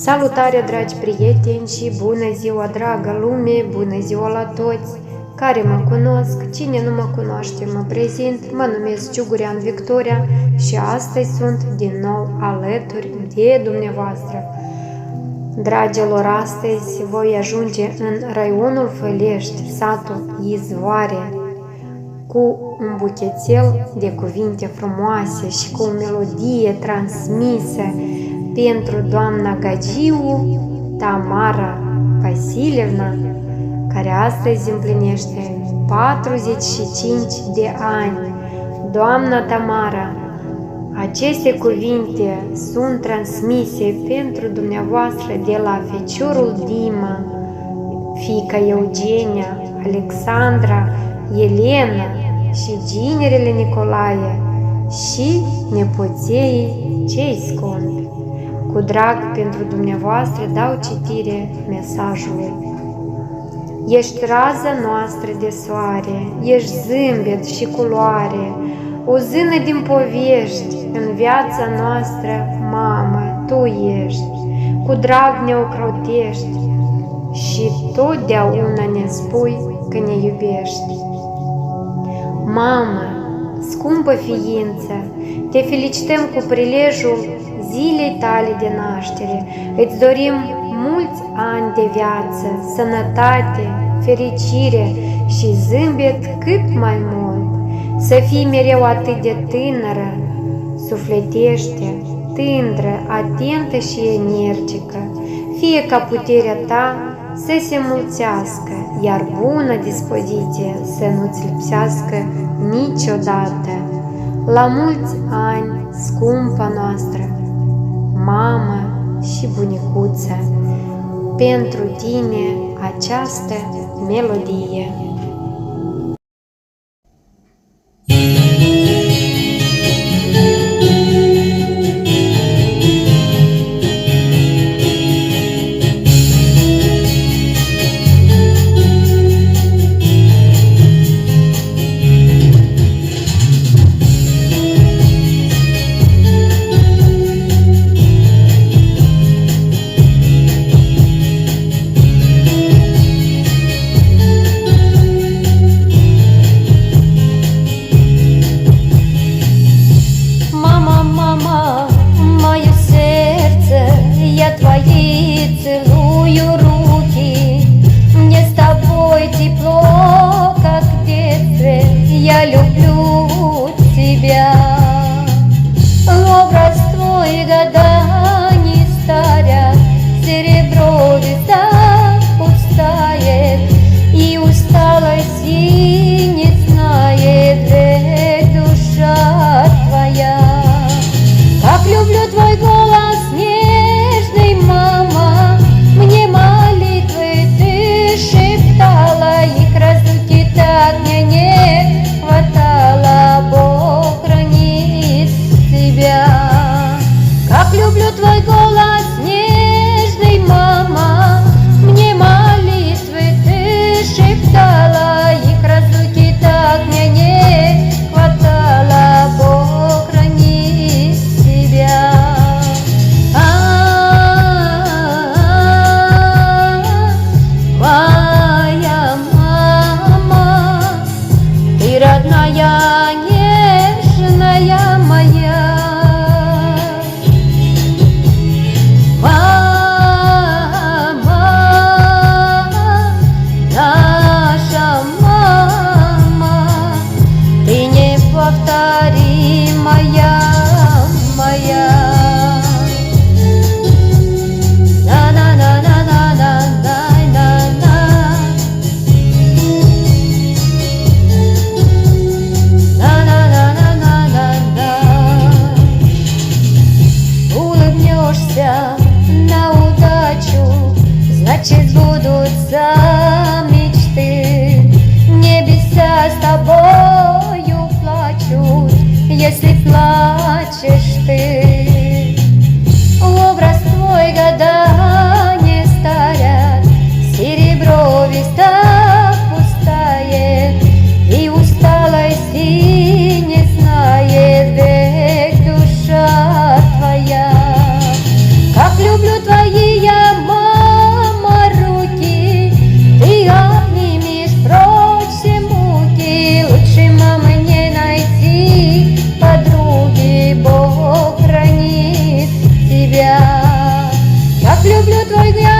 Salutare, dragi prieteni, și bună ziua, dragă lume, bună ziua la toți care mă cunosc. Cine nu mă cunoaște, mă prezint, mă numesc Ciugurean Victoria și astăzi sunt din nou alături de dumneavoastră. Dragilor, astăzi voi ajunge în raionul Fălești, satul Izvoare, cu un buchețel de cuvinte frumoase și cu o melodie transmisă pentru doamna Gagiu Tamara Vasilevna, care astăzi împlinește 45 de ani. Doamna Tamara, aceste cuvinte sunt transmise pentru dumneavoastră de la feciorul Dima, fiica Eugenia, Alexandra, Elena și ginerele Nicolae și nepoței cei scumpi. Cu drag pentru dumneavoastră dau citire mesajului. Ești raza noastră de soare, ești zâmbet și culoare, o zână din povești, în viața noastră, mamă, tu ești, cu drag ne ocrotești și totdeauna ne spui că ne iubești. Mamă, scumpă ființă, te felicităm cu prilejul zilei tale de naștere. Îți dorim mulți ani de viață, sănătate, fericire și zâmbet cât mai mult. Să fii mereu atât de tânără, sufletește, tândră, atentă și energică. Fie ca puterea ta să se mulțească, iar bună dispoziție să nu-ți lipsească niciodată. La mulți ani, scumpa noastră, mamă și bunicuță, pentru tine această melodie. Я люблю тебя, образ твой года не старят, серебро века пустает, и усталости не знает век душа твоя. Как люблю твой голос нежный, мама, мне молитвы ты шептала, их разлуки так мне не хватало, Бог хранит тебя. Как люблю твой голос нежный, мама, мне молитвы ты шептала, их разлуки так мне не хватало, Бог хранит тебя. Моя мама, ты родная, нежная моя. Мама, наша мама, ты неповторимая моя. На удачу, значит сбудутся мечты. Небеса с тобою плачут, если плачешь ты. Образ твой года не старят, серебро века пустает, и усталости не знает век душа твоя. Как люблю твои, я, мама, руки, ты обнимешь прочь все муки. Лучше мамы не найти подруги, Бог хранит тебя. Как люблю твой я.